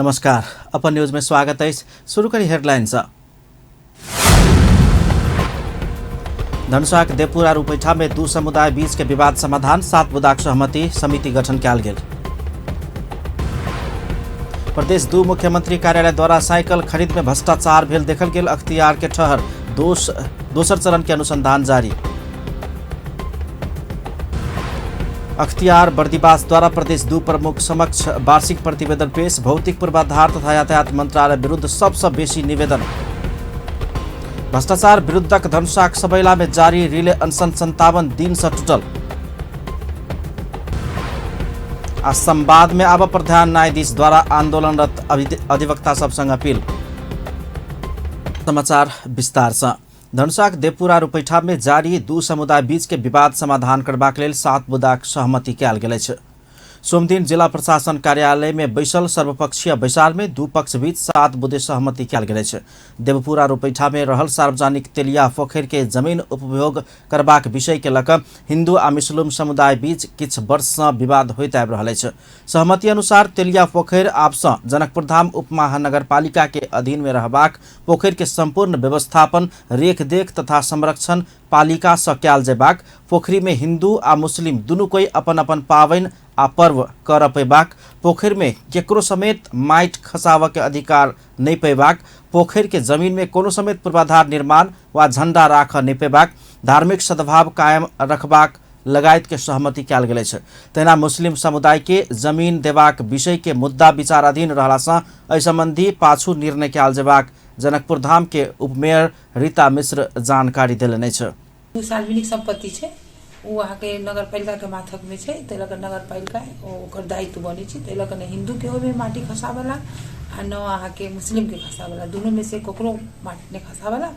नमस्कार, अपन न्यूज में स्वागत है। शुरू करी हेडलाइंस। धनुषा के देवपुरा रूपैठा में दू समुदाय बीच के विवाद समाधान, 7 बुदाक सहमति समिति गठन कयल गेल। प्रदेश 2 मुख्यमंत्री कार्यालय द्वारा साइकिल खरीद में भ्रष्टाचार भेल देखल गेल, अख्तियार के ठहर, दोसर चरण के अनुसंधान जारी। अख्तियार बर्दीवास द्वारा प्रदेश 2 प्रमुख समक्ष वार्षिक प्रतिवेदन पेश, भौतिक पूर्वाधार तथा यातायात मंत्रालय विरुद्ध सबसे बेसी निवेदन। भ्रष्टाचार विरुद्धक धनुषाक सबैला में जारी रिले अनशन 57 दिन से टूटल। आज संवाद में आब प्रधान न्यायाधीश द्वारा आंदोलनरत अधिवक्ता सब संग अपील। समाचार विस्तार से। धनुषाक देवपुरा रूपैठा में जारी 2 समुदाय बीच के विवाद समाधान करबाक लेल 7 बुदाक सहमति कयल गेल अछि। सोमदिन जिला प्रशासन कार्यालय में बैसल सर्वपक्षीय बैसार में 2 पक्ष बीच 7 बुदे सहमति कयल गेल अछि। देवपुरा रूपैठा में रहल सार्वजनिक तेलिया पोखर के जमीन उपभोग करबाक विषय के लक हिंदू आ मुस्लिम समुदाय बीच किछ वर्ष से विवाद होइत आबि रहल अछि। सहमति अनुसार तेलिया पोखर आब सँ जनकपुरधाम उपमहानगरपालिका के अधीन में रहबाक पोखर के संपूर्ण व्यवस्थापन, रेखदेख तथा संरक्षण पालिका सँ कयल जेबाक, पोखरी में हिंदू आ मुस्लिम दुनू कोई अपन अपन पावनि आ पर्व कर पेबाक, पोखर में केकरो समेत माटि खसाव के अधिकार नहीं पेबाक, पोखर के जमीन में कोनो समेत पूर्वाधार निर्माण वा झंडा राख नहीं पेबाक, धार्मिक सद्भाव कायम रखबाक लगायत के सहमति कयल गेल अछि। तहिना मुस्लिम समुदाय के जमीन देबाक विषय के मुद्दा विचाराधीन रहला सँ एहि संबंधी पाछू निर्णय कयल जेबाक जनकपुरधाम के उपमेयर रीता मिश्र जानकारी देलनि अछि। सार्वजनिक संपत्ति छै, वो वहाँ के नगर पालिका के माथक में छै, तै लक नगर पालिका ओकर दायित्व बनी छै। तै लक न हिंदू के ओमे माटी खसावला आ न अहाँ के मुस्लिम के खसावला, दोनों में से ककरो माटी नहीं खसावला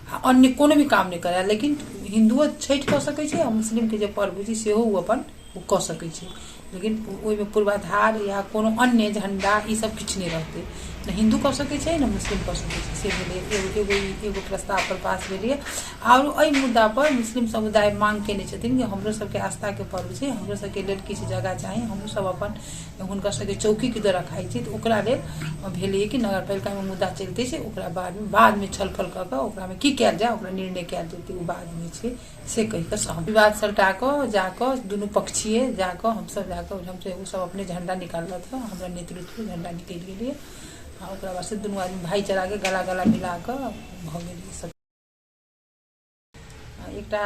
आ अन्य कोनो भी काम नहीं करे। लेकिन हिंदुओ छठ कऽ सकै छै आ मुस्लिम के जे पर्व छै सेहो ओ अपन कऽ सकै छै, लेकिन ओहिमे पूर्वाधार या कोनो अन्य झंडा ई सब किछु नहीं रहते। न हिंदू कऽ सकै छै न मुस्लिम कऽ सकै छै। से भेलै एगो प्रस्ताव पर पास भेलै। और एहि मुद्दा पर मुस्लिम समुदाय मांग केने छथिन कि हमरो सबके आस्था के पर्व छै, हमरो सबके लेल किछु जगह चाही, हमरो सब अपन हुनकर सबके चौकी के द्वारा खाइ छै। तऽ ओकरा लेल भेलै कि नगर पालिका में मुद्दा चलते छै, ओकरा बाद में छलफल कऽ कऽ ओकरा में की कयल जाय, ओकरा निर्णय कयल जेतै, ओ बाद में छै से कहि कऽ सहमति। विवाद सलटा कऽ जाकऽ दुनू पक्षीय जाकऽ हमसब ओ सब अपने झंडा निकाललक, हमरा नेतृत्व में झंडा निकलि गेलियै। ओकरा बाद से दुनू आदमी भाईचारा के गला मिला कऽ भऽ गेलियै सब। एकटा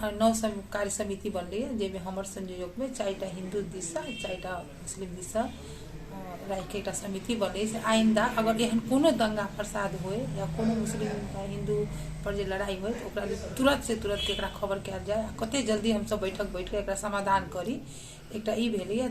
9 कार्य समिति बनलै जाहिमे हमर संयोजक में 4टा हिंदू दिस से 4टा मुस्लिम दिस से राखि के एकटा समिति बनलै से आइंदा अगर एहन कोनो दंगा फसाद होय या कोनो मुस्लिम हिंदू पर जे लड़ाई होय तऽ ओकरा तुरंत से तुरंत एकरा खबर कयल जाय, कते जल्दी हमसब बैठ के एकरा समाधान करी। एकटा ई भेलै।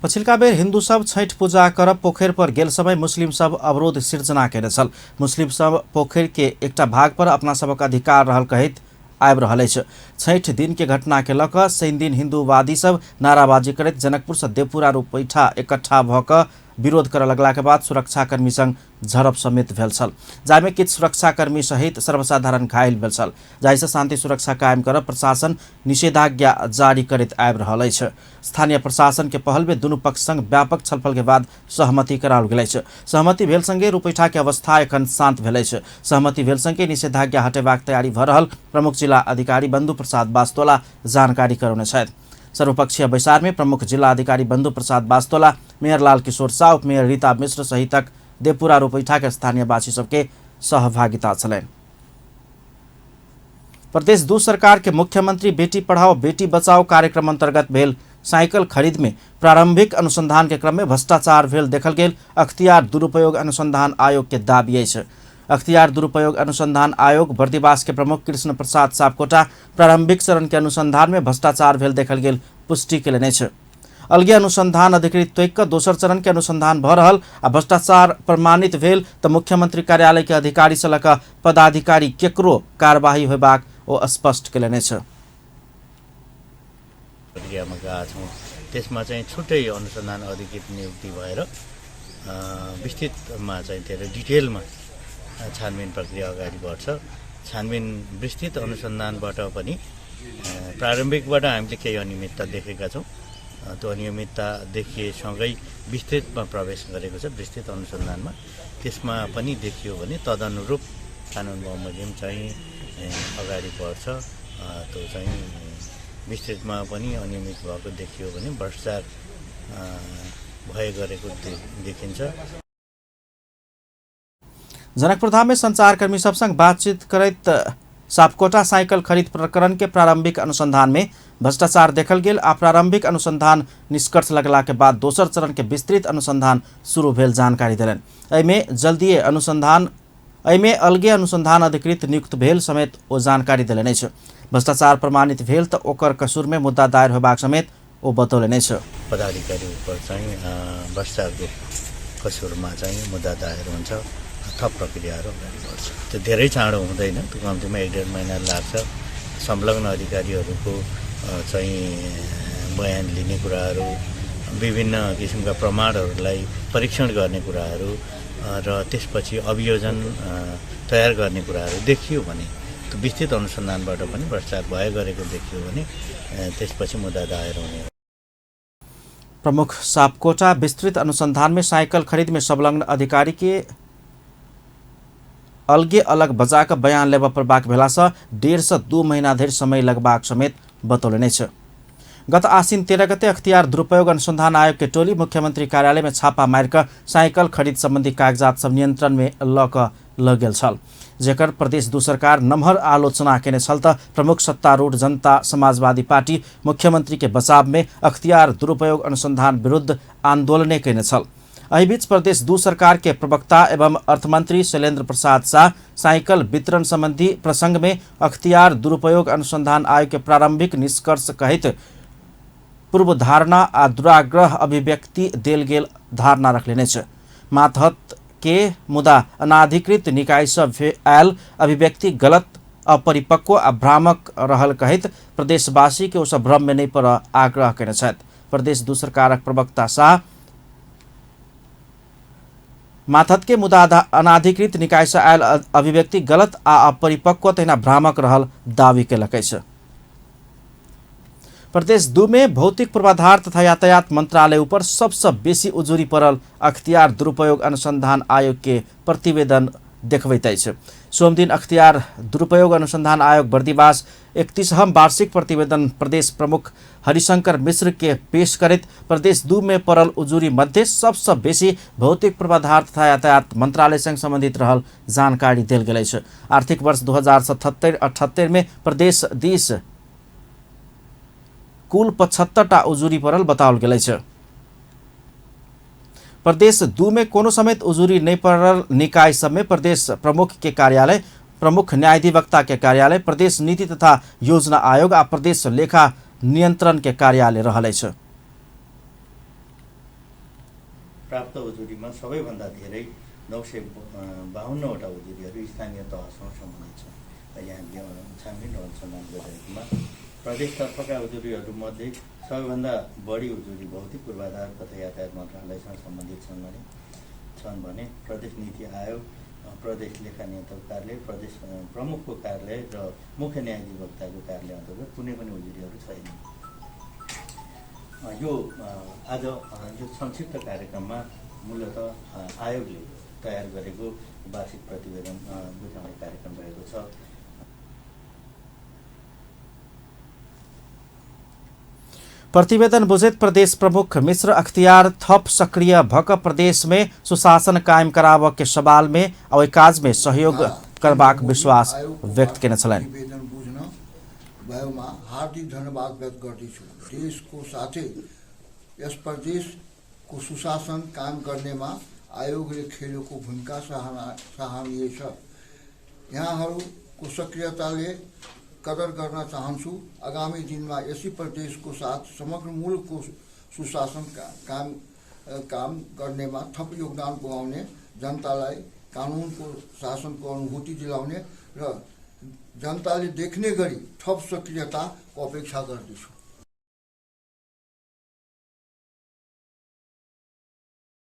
पछिलका बेर हिंदू सब छठ पूजा करब पोखर पर गेल समय मुस्लिम सब अवरोध सिर्जना केने छल। मुस्लिम सब पोखर के एकटा भाग पर अपना सबक अधिकार रहल कहैत आबि रहल अछि। छठ दिन के घटना के लऽ कऽ शनि दिन हिंदूवादी सब नाराबाजी करैत जनकपुर से देवपुरा रूपैठा इकट्ठा भऽ कऽ विरोध करऽ लगला के बाद सुरक्षाकर्मी संग झड़प समेत भेल छल, जाहिमे किछु सुरक्षाकर्मी सहित सर्वसाधारण घायल भेल छल, जाहिसँ शांति सुरक्षा कायम करब प्रशासन निषेधाज्ञा जारी करैत आबि रहल अछि। स्थानीय प्रशासन के पहल में दुनू पक्ष संग व्यापक छलफल के बाद सहमति कराओल गेल अछि। सहमति भेल संगे रूपैठा के अवस्था एखन शांत भेल अछि। सहमति भेल संगे निषेधाज्ञा हटेबाक तैयारी भऽ रहल प्रमुख जिला अधिकारी बंधु प्रसाद वास्तोला जानकारी करौने छथि। सर्वपक्षीय बैसार में प्रमुख जिला अधिकारी बंधु प्रसाद वास्तोला, मेयर लाल किशोर साह, उपमेयर रीता मिश्र सहितक देवपुरा रूपैठा के स्थानीय वासी सबके सहभागिता छलनि। प्रदेश 2 सरकार के मुख्यमंत्री बेटी पढ़ाओ बेटी बचाओ कार्यक्रम अंतर्गत भेल साइकिल खरीद में प्रारंभिक अनुसंधान के क्रम में भ्रष्टाचार भेल देखल गेल, अख्तियार दुरुपयोग अनुसंधान आयोग के दाबी अछि। अख्तियार दुरुपयोग अनुसंधान आयोग बर्दीवास के प्रमुख कृष्ण प्रसाद सापकोटा प्रारंभिक चरण के अनुसंधान में भ्रष्टाचार भेल देखल गेल पुष्टि केलनि अछि। अलगे अनुसंधान अधिकृत तोकि कऽ दोसर चरण के अनुसंधान भऽ रहल आ भ्रष्टाचार प्रमाणित भेल तऽ मुख्यमंत्री कार्यालय के अधिकारी से लऽ कऽ पदाधिकारी केकरो कार्यवाही होयबाक ओ स्पष्ट केलनि अछि। प्रक्रियामा गएका छौँ, त्यसमा चाहिँ छुट्टै अनुसन्धान अधिकृत नियुक्ति भएर विस्तृतमा चाहिँ धेरै डिटेलमा छानबिन प्रक्रिया अगाडि बढ्छ। छानबिन विस्तृत अनुसन्धानबाट पनि प्रारम्भिकबाट हामीले केही अनियमितता देखेका छौँ। त्यो अनियमितता देखिएसँगै विस्तृतमा प्रवेश गरेको छ, विस्तृत अनुसन्धानमा। त्यसमा पनि देखियो भने तदनुरूप कानुन बमोजिम चाहिँ अगाडि बढ्छ। त्यो चाहिँ विस्तृतमा पनि अनियमित भएको देखियो भने भ्रष्टाचार भए गरेको देखिन्छ। जनकपुर में संचारकर्मी सब संग बातचीत करैत सापकोटा साइकिल खरीद प्रकरण के प्रारंभिक अनुसंधान में भ्रष्टाचार देखल गेल आ प्रारंभिक अनुसंधान निष्कर्ष लगला के बाद दोसर चरण के विस्तृत अनुसंधान शुरू भेल जानकारी देलन। एहिमे अलगे अनुसंधान अधिकृत नियुक्त भेल समेत ओ जानकारी देलन अछि। भ्रष्टाचार प्रमाणित भेल त ओकर कसूर में मुद्दा दायर होबाक समेत ओ बतौलन अछि। पदाधिकारी उपर चाहिँ भ्रष्टाचारको कसूरमा चाहिँ मुद्दा दायर हुन्छ, थप प्रक्रियाहरू अगाडि बढ्छ। त्यो धेरै चाँडो हुँदैन, त्यो कम्तीमा 1-1.5 महिना लाग्छ। संलग्न अधिकारीहरूको चाहिँ बयान लिने कुराहरू, विभिन्न किसिमका प्रमाणहरूलाई परीक्षण गर्ने कुराहरू र त्यसपछि अभियोजन तयार गर्ने कुराहरू देखियो भने, त्यो विस्तृत अनुसन्धानबाट पनि भ्रष्टाचार भए गरेको देखियो भने त्यसपछि मुद्दा दायर हुने। प्रमुख सापकोटा विस्तृत अनुसंधान में साइकिल खरीद में संलग्न अधिकारी के अलगे अलग बजा का बयान लेवा परबाक भेला से 1.5 से 2 महीना धरि समय लगबाक समेत बतौलने छ। गत आसिन 13 गते अख्तियार दुरुपयोग अनुसंधान आयोग के टोली मुख्यमंत्री कार्यालय में छापा मारिक साइकिल खरीद संबंधी कागजात सब नियंत्रण में ल गेल छल, जेकर प्रदेश दू सरकार नम्हर आलोचना केने छल त प्रमुख सत्तारूढ़ जनता समाजवादी पार्टी मुख्यमंत्री के बचाव में अख्तियार दुरुपयोग अनुसंधान विरुद्ध आंदोलन केने छल। एहि बीच प्रदेश दू सरकार के प्रवक्ता एवं अर्थमंत्री शैलेंद्र प्रसाद शाह साइकिल वितरण संबंधी प्रसंग में अख्तियार दुरुपयोग अनुसंधान आयोग के प्रारंभिक निष्कर्ष कहित पूर्व धारणा आ दुराग्रह अभिव्यक्ति देल गेल धारणा रखलेने छ। मातहत के मुदा अनाधिकृत निकाय से आयल अभिव्यक्ति गलत, अपरिपक्व आ भ्रामक रहल कहित प्रदेशवासी के उस भ्रम में नहीं पर आग्रह केने छथि। प्रदेश दू सरकारक प्रवक्ता शाह माथत के मुदा अनाधिकृत निकाय से आयल अभिव्यक्ति गलत आ अपरिपक्व तहिना भ्रामक रहल दावी केलक अछि। प्रदेश दू में भौतिक पूर्वाधार तथा यातायात मंत्रालय ऊपर सबसे बेसी उजुरी पड़ल अख्तियार दुरुपयोग अनुसंधान आयोग के प्रतिवेदन देखबैत अछि। सोम दिन अख्तियार दुरुपयोग अनुसंधान आयोग बर्दिवास 31वां वार्षिक प्रतिवेदन प्रदेश प्रमुख हरिशंकर मिश्र के पेश करैत प्रदेश दू में पड़ल उजुरी मध्य सबसे बेसी भौतिक पूर्वाधार तथा यातायात मंत्रालय संग संबंधित रहल जानकारी देल गेल अछि। आर्थिक वर्ष 2077-78 में प्रदेश दिस कुल 75टा उजुरी पड़ल बताओल गेल अछि। प्रदेश दू में कोनो समेत उजुरी नहीं पड़ल निकाय सब में प्रदेश प्रमुख के कार्यालय, प्रमुख न्यायाधिवक्ता के कार्यालय, प्रदेश नीति तथा योजना आयोग आ प्रदेश लेखा नियंत्रण के कार्यालय रहल अछि। प्राप्त उजुरीमा सबैभन्दा धेरै 952वटा उजुरीहरू स्थानीय तहसँग सम्बन्धित छन्। यहाँ छानबिन र अनुसन्धान गरिरहेकोमा प्रदेशतर्फका उजुरीहरूमध्ये सबैभन्दा बढी उजुरी भौतिक पूर्वाधार तथा यातायात मन्त्रालयसँग सम्बन्धित छन् भने प्रदेश नीति आयोग, प्रदेश लेखा नियन्त्रक कार्यालय, प्रदेश प्रमुखको कार्यालय र मुख्य न्यायाधिवक्ताको कार्यालय अन्तर्गत कुनै पनि उजुरीहरू छैन। यो आज यो संक्षिप्त कार्यक्रममा मूलतः आयोगले तयार गरेको वार्षिक प्रतिवेदन बुझाउने कार्यक्रम रहेको छ। प्रतिवेदन बुझेत प्रदेश प्रमुख मिश्र अख्तियार थप सक्रिय भक प्रदेश में सुशासन कायम कराव के सवाल में और काज में सहयोग करबाक विश्वास व्यक्त केने छलनि। प्रतिवेदन बुझ्न भएमा हार्दिक धन्यवाद व्यक्त गर्दछु। देशको साथै यस प्रदेशको सुशासन कायम गर्नेमा आयोगले खेलेको भूमिका सराहनीय छ। यहाँहरूको सक्रियताले कदर गर्न चाहन्छु। आगामी दिनमा यसै प्रदेशको साथ समग्र मुलुकको सुशासन काम गर्नेमा थप योगदान पुर्याउने, जनतालाई कानुनको शासनको अनुभूति दिलाउने र जनताले देख्ने गरी थप सक्रियताको अपेक्षा गर्दछु।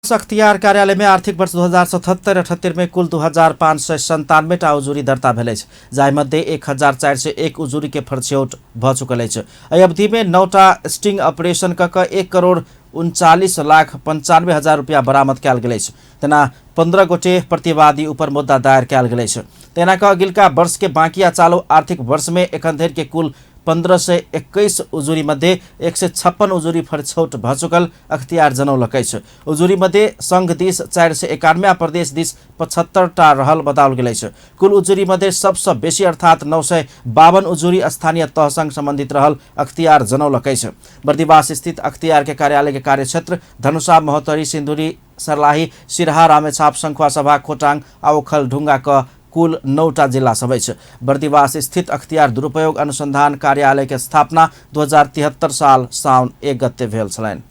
अख्तियार कार्यालय में आर्थिक वर्ष 2077-78 में कुल 2597 उजुरी दर्ता भेल, जाहिमध्ये 1401 उजुरी के फरछौट भ चुकल अछि। एहि अवधि में 9टा स्टिंग ऑपरेशन कऽ 1,39,95,000 रुपया बरामद कयल गेल अछि। तेना 15 गोटे प्रतिवादी ऊपर मुद्दा दायर कयल गेल अछि। तेना कऽ अगिलका वर्ष के बाँकी आ चालू आर्थिक वर्ष में एखन धरि के कुल 1521 उजुरी मध्ये 156 उजुरी फरछौट भ चुकल अख्तियार जनौलक अछि। उजुरी मध्ये संघ दिस 491 आ प्रदेश दिस 75टा रहल बताओल गेल अछि। कुल उजुरी मध्ये सबसँ बेसी अर्थात 952 उजुरी स्थानीय तह संग सम्बन्धित रहल अख्तियार जनौलक अछि। बर्दिवास स्थित अख्तियार के कार्यालय के कार्यक्षेत्र धनुषा, महोत्तरी, सिन्धुली, सर्लाही, सिरहा, रामेछाप, सङ्खुवा सभा, खोटाङ आ ओखलढुङ्गा क कुल 9टा जिला सब अछि। बर्दिवास स्थित अख्तियार दुरुपयोग अनुसंधान कार्यालय के स्थापना 2073 साल साउन 1 गते भेल छलनि।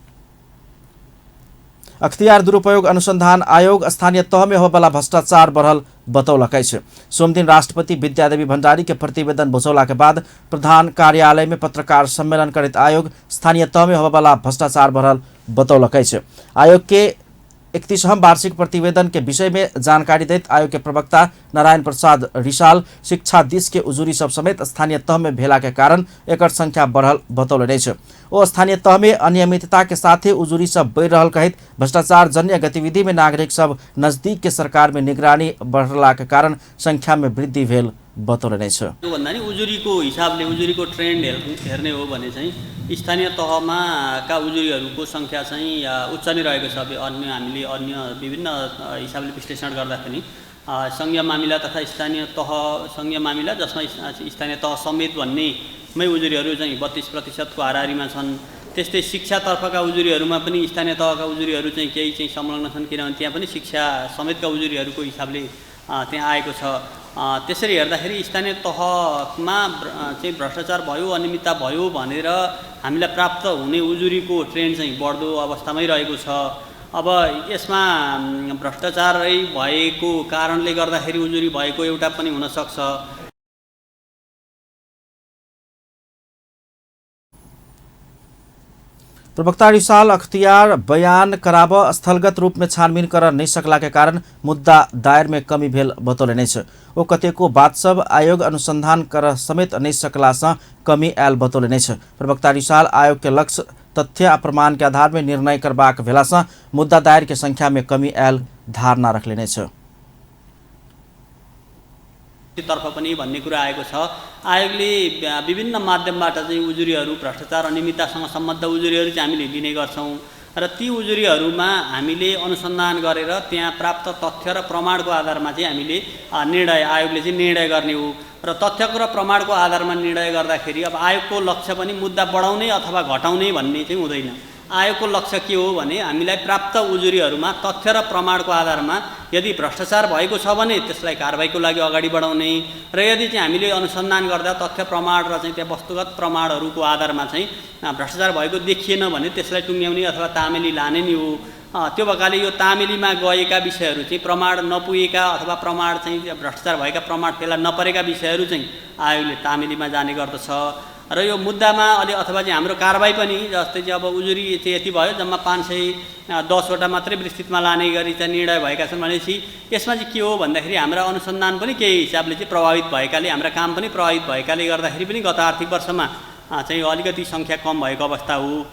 अख्तियार दुरुपयोग अनुसंधान आयोग स्थानीय तह में होबला भ्रष्टाचार बढ़ल बतौलक अछि। सोमदिन राष्ट्रपति विद्यादेवी भण्डारी के प्रतिवेदन बुझौला के बाद प्रधान कार्यालय में पत्रकार सम्मेलन करैत आयोग स्थानीय तह में होबला भ्रष्टाचार बढ़ल बतौलक अछि। आयोग के 31वां वार्षिक प्रतिवेदन के विषय में जानकारी दैत आयोग के प्रवक्ता नारायण प्रसाद रिसाल शिक्षा दिस के उजुरी सब समेत स्थानीय तह में भेला के कारण एकर संख्या बढ़ल बतौलनि अछि। ओ स्थानीय तह में अनियमितता के साथे उजुरी सब बढ़ि रहल कहैत भ्रष्टाचार जन्य गतिविधि में नागरिक सब नजदीक के सरकार में निगरानी बढ़ला के कारण संख्या में वृद्धि भेल बतौलनि अछि। भन्दा नि उजुरीको हिसाबले उजुरीको ट्रेन्ड हेर्ने हो भने चाहिँ स्थानीय तहमा का उजुरीहरूको सङ्ख्या चाहिँ उच्च नै रहेको छ। हामीले अन्य विभिन्न हिसाबले विश्लेषण गर्दाखेरि सङ्घीय मामिला तथा स्थानीय तह सङ्घीय मामिला जसमा स्थानीय तह समेत भन्नेमै उजुरीहरू चाहिँ 32% को हाराहारीमा छन्। त्यस्तै शिक्षातर्फका उजुरीहरूमा पनि स्थानीय तहका उजुरीहरू चाहिँ केही चाहिँ संलग्न छन्, किनभने त्यहाँ पनि शिक्षा समेतका उजुरीहरूको हिसाबले त्यहाँ आएको छ। त्यसरी हेर्दाखेरि स्थानीय तहमा चाहिँ भ्रष्टाचार भयो, अनियमितता भयो भनेर हामीलाई प्राप्त हुने उजुरीको ट्रेन्ड चाहिँ बढ्दो अवस्थामै रहेको छ। अब यसमा भ्रष्टाचारै भएको कारणले गर्दाखेरि उजुरी भएको एउटा पनि हुन सक्छ। प्रवक्ता रिसाल अख्तियार बयान कराब स्थलगत रूप में छानबीन कर नहीं सकला के कारण मुद्दा दायर में कमी भेल बतौलनि अछि। ओ कतेको बात सब आयोग अनुसंधान कर समेत नहीं सकला से कमी आयल बतौलनि अछि। प्रवक्ता रिसाल आयोग के लक्ष्य तथ्य आ प्रमाण के आधार में निर्णय करबाक भेला से मुद्दा दायर के संख्या में कमी आयल धारणा रखलेनि अछि। तर्फ पनि भन्ने कुरा आएको छ। आयोगले विभिन्न माध्यमबाट चाहिँ उजुरीहरू भ्रष्टाचार अनियमिततासँग सम्बद्ध उजुरीहरू चाहिँ हामीले लिने गर्छौँ र ती उजुरीहरूमा हामीले अनुसन्धान गरेर त्यहाँ प्राप्त तथ्य र प्रमाणको आधारमा चाहिँ हामीले आयोगले चाहिँ निर्णय गर्ने हो। र तथ्यको र प्रमाणको आधारमा निर्णय गर्दाखेरि अब आयोगको लक्ष्य पनि मुद्दा बढाउने अथवा घटाउने भन्ने चाहिँ हुँदैन। आयोगको लक्ष्य के हो भने हामीलाई प्राप्त उजुरीहरूमा तथ्य र प्रमाणको आधारमा यदि भ्रष्टाचार भएको छ भने त्यसलाई कारबाहीको लागि अगाडि बढाउने र यदि चाहिँ हामीले अनुसन्धान गर्दा तथ्य प्रमाण र चाहिँ त्यहाँ वस्तुगत प्रमाणहरूको आधारमा चाहिँ भ्रष्टाचार भएको देखिएन भने त्यसलाई टुङ्ग्याउने अथवा तामेली लाने नि हो। त्यो भएकाले यो तामेलीमा गएका विषयहरू चाहिँ प्रमाण नपुगेका अथवा प्रमाण चाहिँ भ्रष्टाचार भएका प्रमाण फेला नपरेका विषयहरू चाहिँ आयोगले तामेलीमा जाने गर्दछ। र यो मुद्दामा अलि अथवा चाहिँ हाम्रो कारबाही पनि जस्तै चाहिँ अब उजुरी चाहिँ यति भयो, जम्मा 510वटा मात्रै विस्तृतमा लाने गरी चाहिँ निर्णय भएका छन् भनेपछि यसमा चाहिँ के हो भन्दाखेरि हाम्रा अनुसन्धान पनि केही हिसाबले चाहिँ प्रभावित भएकाले, हाम्रा काम पनि प्रभावित भएकाले गर्दाखेरि पनि गत आर्थिक वर्षमा चाहिँ अलिकति सङ्ख्या कम भएको अवस्था हो।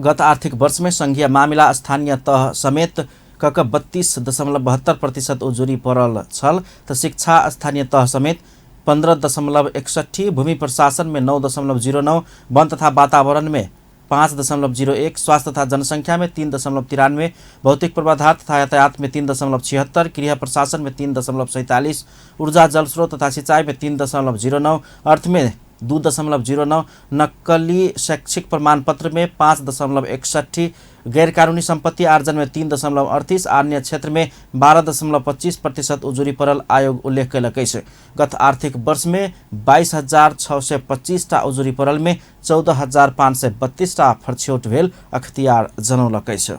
गत आर्थिक वर्ष में संघीय मामिला स्थानीय तह समेत 32.72% उजुरी परल छल त शिक्षा स्थानीय तह समेत 15.61, भूमि प्रशासन में 9.09, वन तथा वातावरण में 5.01, स्वास्थ्य तथा जनसंख्या में 3.93, भौतिक पूर्वाधार तथा यातायात में 3.76, गृह प्रशासन में 3.47, ऊर्जा जल स्रोत तथा सिंचाई में 3.09, अर्थ में 2.09, नक्कली शैक्षिक प्रमाण पत्र में 5.61, गैरकानूनी संपत्ति आर्जन में 3.38, अन्य क्षेत्र में 12.25% उजुरी परल आयोग उल्लेख कयलक अछि। गत आर्थिक वर्ष में 22,625 उजुरी परल में 14,532 फरछौट भेल अख्तियार जनौलक अछि।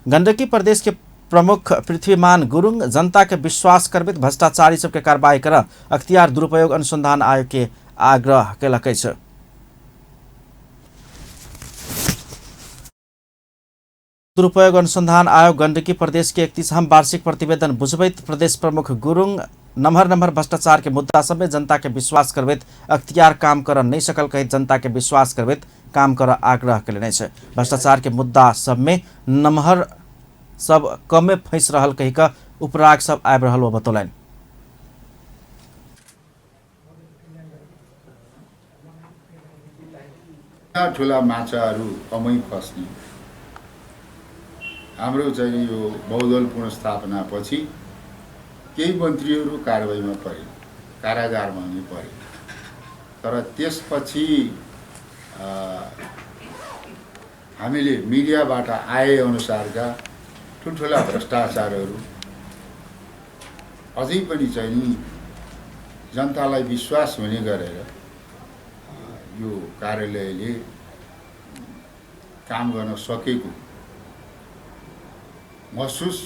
गण्डकी प्रदेश के प्रमुख पृथ्वीमान गुरुङ जनता के विश्वास करबित भ्रष्टाचारी सबके कार्रवाई कर अख्तियार दुरुपयोग अनुसंधान आयोग के आग्रह कयलक अछि। दुरुपयोग अनुसंधान आयोग गण्डकी प्रदेश के 31वां वार्षिक प्रतिवेदन बुझबैत प्रदेश प्रमुख गुरुङ नम्हर भ्रष्टाचार के मुद्दा सब में जनता के विश्वास करबैत अख्तियार काम कर नहीं सकल कही जनता के विश्वास करबैत काम कर आग्रह कले भ्रष्टाचार के मुद्दा सब में नम्हर सब कमे फैस रहल कही का उपराग सब आब रहल बतौलन। ठुला माछाहरू कमै फस्ने हाम्रो चाहिँ यो बहुदल पुनर्स्थापनापछि केही मन्त्रीहरू कारबाहीमा परे, कारागारमा पनि परे। तर त्यसपछि हामीले मिडियाबाट आए अनुसारका ठुल्ठुला भ्रष्टाचारहरू अझै पनि चाहिँ जनतालाई विश्वास हुने गरेर यो कार्यालयले काम गर्न सकेको महसुस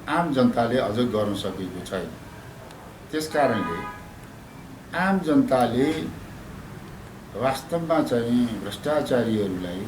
आम जनताले अझ गर्न सकेको छैन। त्यसकारणले आम जनताले वास्तवमा चाहिँ भ्रष्टाचारीहरूलाई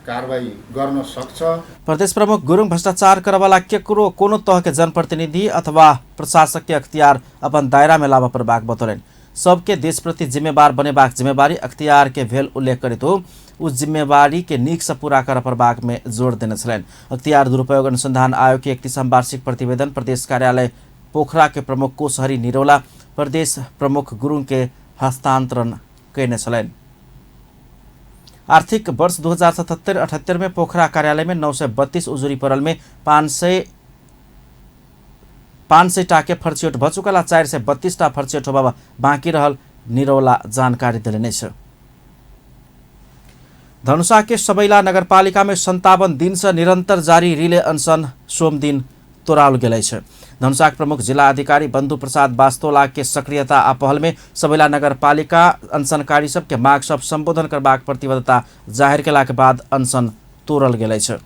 कारबाही गर्न सक्छ। प्रदेश प्रमुख गुरुङ भ्रष्टाचार करवाला केकरो कोनो तह के जनप्रतिनिधि अथवा प्रशासक के अख्तियार अपन दायरा में लाभ प्रबाक बतौलन। सबके देश प्रति जिम्मेवार बनेबाक जिम्मेवारी अख्तियार के भेल उल्लेख करित हो उस जिम्मेवारी के नीक से पूरा कर प्रबाक में जोड़ देने छलन। अख्तियार दुरुपयोग अनुसंधान आयोग के 31वां वार्षिक प्रतिवेदन प्रदेश कार्यालय पोखरा के प्रमुख कोशहरी निरौला प्रदेश प्रमुख गुरुङ के हस्तांतरण कैने छलन। आर्थिक वर्ष 2077-78 में पोखरा कार्यालय में 932 उजुरी परल में 500 टाके फर्चियोट भचुकला 432 टा फर्चियोट होबा बाँकी रहल निरौला जानकारी दिने। धनुषा के सबैला नगरपालिका में 57 दिन से निरंतर जारी रिले अनशन सोम दिन तोड़ाल गेल है। धनुषा प्रमुख जिला अधिकारी बंधु प्रसाद वास्तोला के सक्रियता आ पहल में सबैला नगरपालिका अनशनकारी सब के माग सब संबोधन करबाक प्रतिबद्धता जाहिर केला के बाद अनशन तोड़ल गेल है।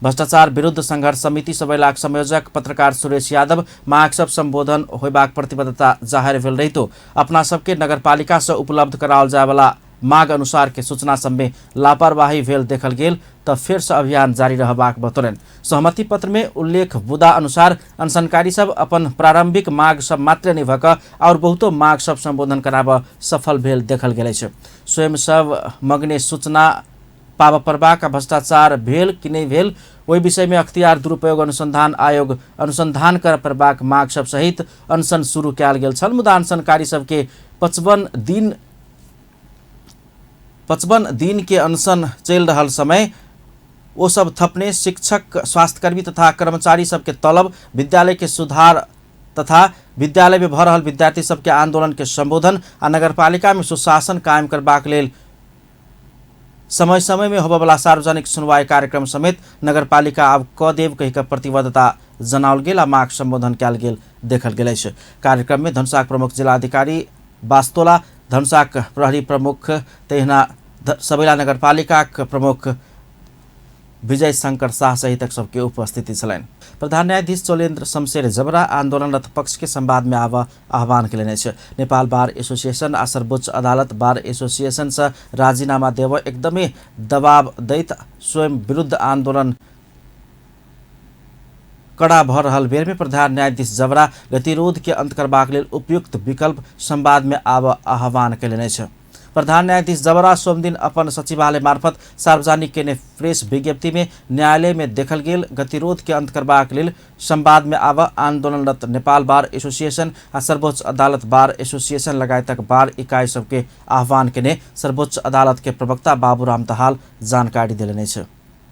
भ्रष्टाचार विरुद्ध संघर्ष समिति सबैलाक संयोजक पत्रकार सुरेश यादव माग सब संबोधन होबाक प्रतिबद्धता जाहिर भेल रहितो अपना सबके नगरपालिका से उपलब्ध कराओल जाय वाला माग अनुसार के सूचना सब में लापरवाही भेल देखल गेल तो फिर से अभियान जारी रहबाक बतौलन। सहमति पत्र में उल्लेख बुदा अनुसार अनशनकारी सब अपन प्रारंभिक माग सब मात्र नहीं भक और बहुतो माग सब संबोधन कराब सफल भेल देखल गेल है। स्वयं सब मगने सूचना पाव प्रबाक भ्रष्टाचार भेल कि नहीं भेल वही विषय में अख्तियार दुरुपयोग अनुसंधान आयोग अनुसंधान कर प्रबाक माग सब सहित अनशन शुरू कयल गेल छल। मुदा अनशनकारी सबके 55 दिन के अनशन चल रहा समय वो सब थपने शिक्षक स्वास्थ्यकर्मी तथा कर्मचारी सबके तलब विद्यालय के सुधार तथा विद्यालय में भर रहल विद्यार्थी सबके आंदोलन के संबोधन आ नगरपालिका में सुशासन कायम करबाक लेल समय समय में होबवाला सार्वजनिक सुनवाई कार्यक्रम समेत नगरपालिका अब क देव कही का प्रतिबद्धता जनाओल गेल आ माग संबोधन कयल गेल देखल गेल है। कार्यक्रम में धनुषाक प्रमुख जिलाधिकारी वास्तोला, धनुषाक प्रहरी प्रमुख तहिना सबैला नगरपालिका प्रमुख विजय शंकर शाह सहित सबके उपस्थिति छलैन। प्रधान न्यायाधीश चोलेन्द्र शमशेर जबरा आंदोलनरत पक्ष के संवाद में आह्वान केलने छ। नेपाल बार एसोसिएशन आ सर्वोच्च अदालत बार एसोसिएशन से राजीनामा देव एकदमै दबाव दैत स्वयं विरुद्ध आंदोलन कड़ा भर रहल बेर में प्रधान न्यायाधीश जबरा गतिरोध के अंत करबाक लेल उपयुक्त विकल्प संवाद में आह्वान केलने छ। प्रधान न्यायाधीश जबरा सोम दिन अपन सचिवालय मार्फत सार्वजनिक केने प्रेस विज्ञप्ति में न्यायालय में देखल गेल गतिरोध के अंत करबाक लेल संवाद में आंदोलनरत नेपाल बार एसोसिएशन आ सर्वोच्च अदालत बार एसोसिएशन लगायतक बार इकाई सबके आह्वान केने सर्वोच्च अदालत के प्रवक्ता बाबूराम दाहाल जानकारी दिने छ।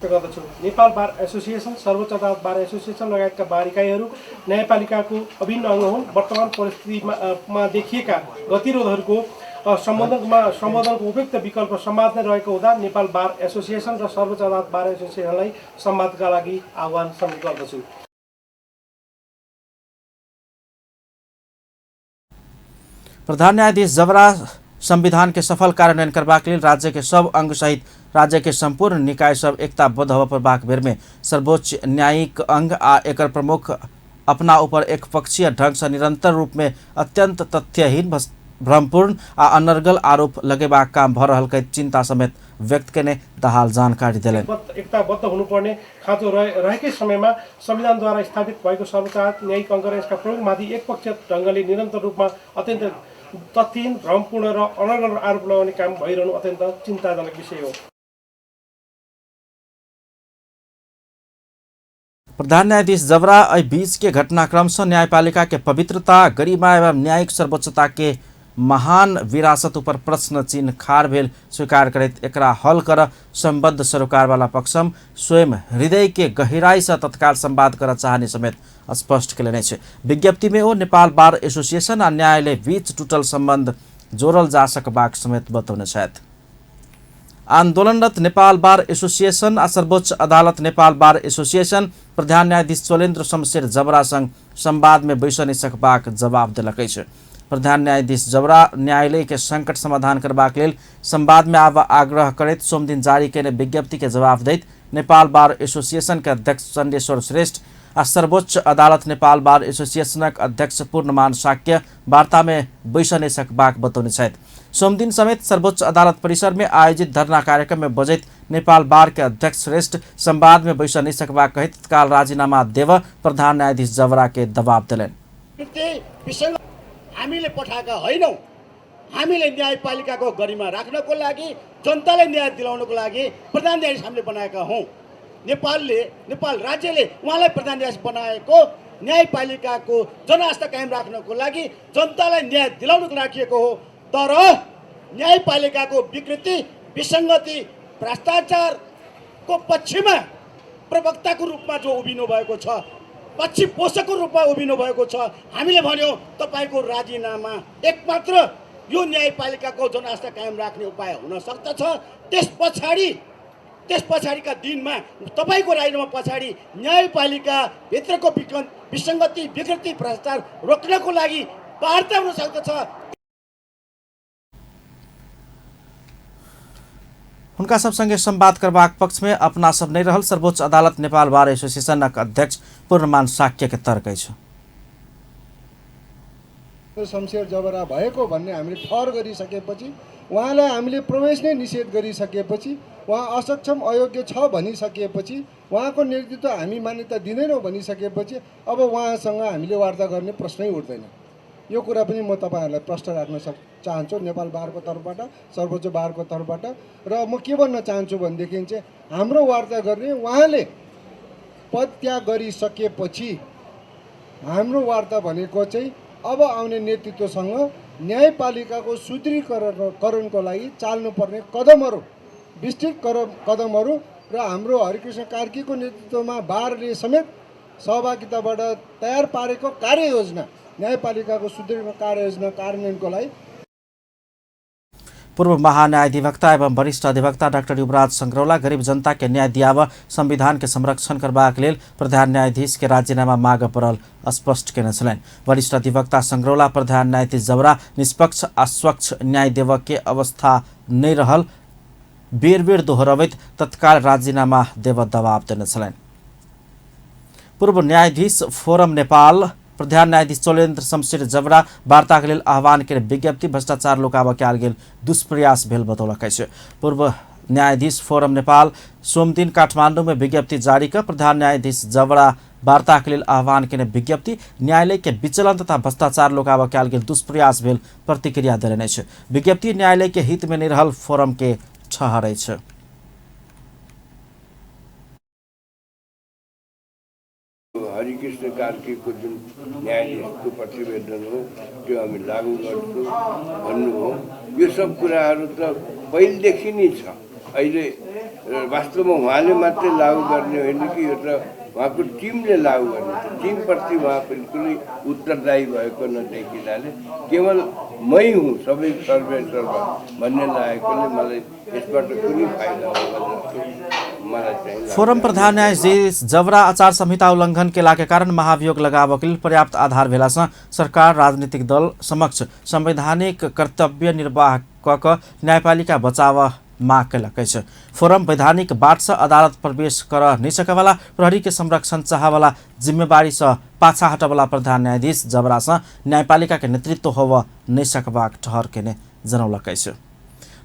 नेपाल बार एसोसिएशन सर्वोच्च अदालत बार एसोसिएशन लगायतका बार इकाइहरू न्यायपालिकाको अभिन्न अङ्ग हुन्। वर्तमान परिस्थितिमा देखिएका गतिरोधहरूको सम्बोधनको उपयुक्त विकल्प संवाद नै रहेको हुँदा नेपाल बार एसोसिएसन र सर्वोच्च अदालत बार एसोसिएसनलाई संवादका लागि आह्वान गर्दछु। प्रधान न्यायाधीश जबरा संविधान के सफल कार्यान्वयन करबाक लेल राज्य के सब अंग सहित राज्य के संपूर्ण निकाय सब एकताबद्ध होबा प्रबाक बेर में सर्वोच्च न्यायिक अंग आ एकर प्रमुख अपना ऊपर एक पक्षीय ढंग से निरंतर रूप में अत्यंत तथ्यहीन भ्रमपूर्ण आ अनर्गल आरोप लगेबाक काम भ रहल कहैत चिन्ता समेत व्यक्त केने दाहाल जानकारी दिलेन्। एकताबद्ध हुनुपर्ने खाँचो रहेकै समयमा संविधानद्वारा स्थापित भएको सर्वोच्च न्यायिक अङ्ग र यसका प्रमुख माथि एकपक्षीय ढङ्गले निरन्तर रूपमा अत्यन्त तथ्यहीन, भ्रमपूर्ण र अनर्गल आरोप लगाउने काम भइरहनु अत्यन्त चिन्ताजनक विषय हो। प्रधान न्यायाधीश जबरा बीच के घटनाक्रम से न्यायपालिका के पवित्रता, गरिमा एवं न्यायिक सर्वोच्चता के महान विरासत ऊपर प्रश्न चिन्ह खाड़ भेल स्वीकार करैत एकरा हल कर संबद्ध सरकार वाला पक्षम स्वयं हृदय के गहराई से तत्काल संवाद कर चाहने समेत स्पष्ट केले छै। विज्ञप्ति में ओ नेपाल बार एसोसिएशन आ न्यायालय बीच टूटल संबंध जोड़ल जा सकबाक समेत बतौने छथि। आन्दोलनरत नेपाल बार एसोसिएशन आ सर्वोच्च अदालत नेपाल बार एसोसिएशन प्रधान न्यायाधीश चोलेन्द्र शमशेर जबरा संग संवाद में बैस नहीं सकबाक जवाब दिलकै छै। प्रधान न्यायाधीश जबरा न्यायालय के संकट समाधान करबाक लेल संवाद में आग्रह करैत सोमदिन जारी केने विज्ञप्ति के जवाब दैत नेपाल बार एसोसिएशन के अध्यक्ष चण्डेश्वर श्रेष्ठ आ सर्वोच्च अदालत नेपाल बार एसोसिएशनक अध्यक्ष पूर्णमान शाक्य वार्ता में बैस नहीं सकबाक बतौने छथि। सोमदिन समेत सर्वोच्च अदालत परिसर में आयोजित धरना कार्यक्रम में बजैत नेपाल बार के अध्यक्ष श्रेष्ठ संवाद में बैस नहीं सकबाक कहित तत्काल राजीनामा देव प्रधान न्यायाधीश जबरा के दबाव दिलेन्। हामीले पठाएका होइनौँ। हामीले न्यायपालिकाको गरिमा राख्नको लागि, जनतालाई न्याय दिलाउनको लागि प्रधान न्यायाधीश हामीले बनाएका हौँ। नेपाल राज्यले उहाँलाई प्रधान न्यायाधीश बनाएको न्यायपालिकाको जनआस्था कायम राख्नको लागि, जनतालाई न्याय दिलाउनको राखिएको हो। तर न्यायपालिकाको विकृति, विसङ्गति, भ्रष्टाचारको पक्षमा प्रवक्ताको रूपमा जो उभिनु भएको छ, पक्षी पोषकको रूपमा उभिनु भएको छ। हामीले भन्यौँ तपाईँको राजीनामा एकमात्र यो न्यायपालिकाको जनआस्था कायम राख्ने उपाय हुन सक्दछ। त्यस पछाडिका दिनमा तपाईँको राजीनामा पछाडि न्यायपालिका भित्रको विसङ्गति, विकृति, भ्रष्टाचार रोक्नको लागि वार्ता हुन सक्दछ। उनका सब संगे संवाद करबाक पक्ष में अपना सब नहीं रहल सर्वोच्च अदालत नेपाल बार एसोसिएशनक अध्यक्ष पूर्णमान शाक्य के तर्क छ। शमशेर जबरा भएको भन्ने हामीले ठहर गरिसकेपछि, उहाँलाई हामीले प्रवेश नै निषेध गरिसकेपछि, उहाँ असक्षम अयोग्य छ भनिसकेपछि, उहाँको नेतृत्व हामी मान्यता दिँदैनौँ भनिसकेपछि अब उहाँसँग हामीले वार्ता गर्ने प्रश्नै उठ्दैन। यो कुरा पनि म तपाईहरुलाई प्रश्न राख्न चाहन्छु नेपाल बारको तर्फबाट, सर्वोच्च बारको तर्फबाट। र म के भन्न चाहन्छु भनेदेखि चाहिँ हाम्रो वार्ता गर्ने उहाँले पद त्याग गरिसकेपछि हाम्रो वार्ता भनेको चाहिँ अब आउने नेतृत्वसँग न्यायपालिकाको सुदृढीकरणको लागि चाल्नुपर्ने कदमहरू, विस्तृत कदमहरू र हाम्रो हरिकृष्ण कार्कीको नेतृत्वमा बारले समेत सहभागिताबाट तयार पारेको कार्ययोजना, न्यायपालिकाको सुदृढ कार्ययोजना कार्यान्वयनको लागि पूर्व महान्यायाधिवक्ता एवं वरिष्ठ अधिवक्ता डाक्टर युवराज संग्रौला गरीब जनता के न्याय दियाव संविधान के संरक्षण करबाक लेल प्रधान न्यायाधीश के राजीनामा माग परल स्पष्ट केने छलैन। वरिष्ठ अधिवक्ता संग्रौला प्रधान न्यायाधीश जबरा निष्पक्ष आ स्वच्छ न्याय देव के अवस्था नहीं रहल बेर बेर दोहोरवैत तत्काल राजीनामा देव दबाव देने छलैन। पूर्व न्यायाधीश फोरम नेपाल प्रधान न्यायाधीश चोलेन्द्र शमशेर जबरा वार्ताका लेल आह्वान के विज्ञप्ति भ्रष्टाचार लुकाब क्याल गेल दुष्प्रयास भेल बतौलकै छ। पूर्व न्यायाधीश फोरम नेपाल सोमदिन काठमाडौँ में विज्ञप्ति जारी कर प्रधान न्यायाधीश जबरा वार्ताका लेल आह्वान के विज्ञप्ति न्यायालय के विचलन तथा भ्रष्टाचार लुकाब क्याल गेल दुष्प्रयास भेल प्रतिक्रिया देने छ। विज्ञप्ति न्यायालय के हित में नहीं रहल फोरम के ठहरै छ। हरिकृष्ण कार्कीको जुन न्यायाधीशको प्रतिवेदन हो त्यो हामी लागू गर्छौँ भन्नु हो। यो सब कुराहरू त पहिलेदेखि नै छ। अहिले वास्तवमा उहाँले मात्रै लागू गर्ने होइन कि यो त उहाँको टिमले लागू गर्ने छ। टिमप्रति उहाँ बिल्कुलै उत्तरदायी भएको नदेखिनाले केवल मै हुँ सबै सर्वेसर्व भन्ने लागेकोले मलाई यसबाट कुनै फाइदा होला फोरम प्रधान न्यायाधीश जबरा आचार संहिता उल्लंघन केला के कारण महाभियोग लगाबक लेल पर्याप्त आधार भेलासँ सरकार राजनीतिक दल समक्ष संवैधानिक कर्तव्य निर्वाह क न्यायपालिका बचाव माग कयलक अछि। फोरम वैधानिक बाट से अदालत प्रवेश कर नहीं सकेवाला, प्रहरी के संरक्षण चाहवाला, जिम्मेवारी से पाछा हटवाला प्रधान न्यायाधीश जबरा से न्यायपालिका के नेतृत्व होव नहीं सकबाक ठहर केने जनौलक अछि।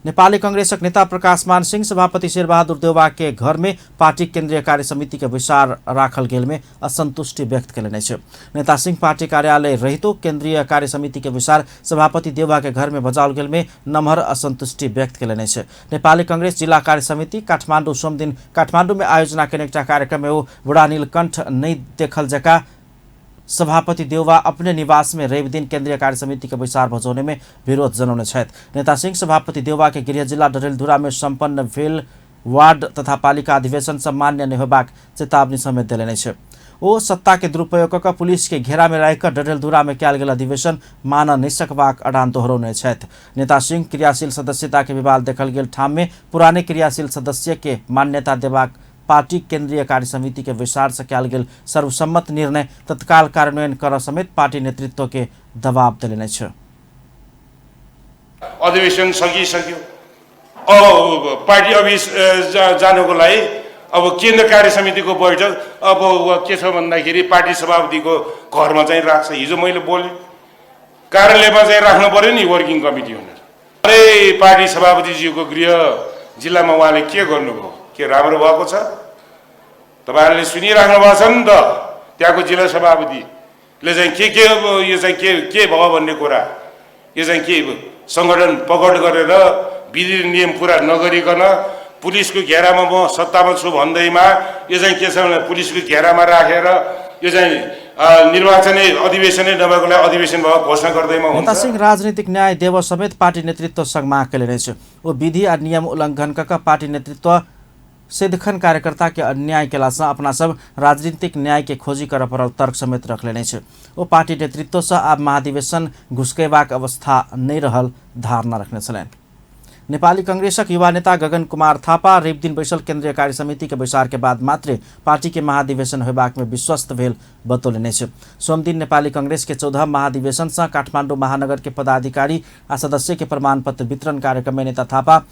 नेपाली कांग्रेसक नेता प्रकाशमान सिंह सभापति शेरबहादुर देउवा के घर में पार्टी केंद्रीय कार्य समिति के विचार राखल गेल में असंतुष्टि व्यक्त कयलनि अछि। नेता सिंह पार्टी कार्यालय रहितो केंद्रीय कार्य समिति के विचार सभापति देउवा के घर में बजाओल गेल में नम्हर असंतुष्टि व्यक्त कयलनि अछि। नेपाली कांग्रेस जिला कार्य समिति काठमाडौँ सोमदिन काठमाडौँ में आयोजना केने एकटा कार्यक्रम में बुढ़ा नीलकंठ नहीं देखल जका सभापति देउवा अपने निवास में रवि दिन केंद्रीय कार्य समिति के विचार भजौने में विरोध जनाउने छथि। नेता सिंह सभापति देउवा के गृह जिला डडेलधुरा में संपन्न भेल वार्ड तथा पालिका अधिवेशन सामान्य नहीं होबाक चेतावनी समेत देलनि अछि। ओ सत्ता के दुरुपयोग क पुलिस के घेरा में राखि डडेलधुरा में कयल गेल अधिवेशन मान नहीं सकबाक अडान दोहरौने छथि। नेता सिंह क्रियाशील सदस्यता के विवाद देखल गेल ठाम में पुराने क्रियाशील सदस्य के मान्यता देबाक पार्टी केंद्रीय कार्य समिति के विचार से कयल गेल सर्वसम्मत निर्णय तत्काल कार्यान्वयन कर समेत पार्टी नेतृत्व के दबाव दिलने छ। अधिवेशन सकिसक्यो, अब पार्टी अफिस जानको लागि अब केन्द्र कार्य समितिको बैठक अब के छ भन्दाखेरि पार्टी सभापतिको घरमा चाहिँ राख्छ। हिजो मैले बोलेँ कार्यालयमा चाहिँ राख्नु पर्यो नि वर्किङ कमिटी भनेर। अरे पार्टी सभापतिज्यूको गृह जिल्लामा उहाँले के गर्नुभयो, के राम्रो भएको छ? तपाईहरुले सुनिराख्नु भएको छ नि त, त्यहाँको जिल्ला सभापतिले चाहिँ के यो चाहिँ के भयो भन्ने कुरा, यो चाहिँ के संगठन पकड गरेर विधि नियम पूरा नगरिकन पुलिसको घेरामा म सत्तामा छु भन्दैमा यो चाहिँ के छ भने पुलिसको घेरामा राखेर यो चाहिँ निर्वाचनै अधिवेशनै नभएकोलाई अधिवेशन भएको घोषणा गर्दैमा हुन्छ। नेता सिंह राजनीतिक न्याय देव समेत पार्टी नेतृत्व संग माग कयले छ। ओ विधि आ नियम उल्लंघन का पार्टी नेतृत्व सिद्धखन कार्यकर्ता के अन्याय केला से अपना सब राजनीतिक न्याय के खोजी कर परल तर्क समेत रख लेने छ। ओ पार्टी नेतृत्व से आब महाधिवेशन घुसकेबाक अवस्था नहीं रहल धारणा रखने छलेन। नेपाली कांग्रेसक युवा नेता गगन कुमार थापा रवि दिन बैसल केंद्रीय कार्य समिति के विचार के बाद मात्र पार्टी के महाधिवेशन होबाक में विश्वस्त भेल बतौलने छ। सोमदिन नेपाली कांग्रेस के 14 महाधिवेशन से काठमाडौँ महानगर के पदाधिकारी आ सदस्य के प्रमाण पत्र वितरण कार्यक्रम में नेता थापा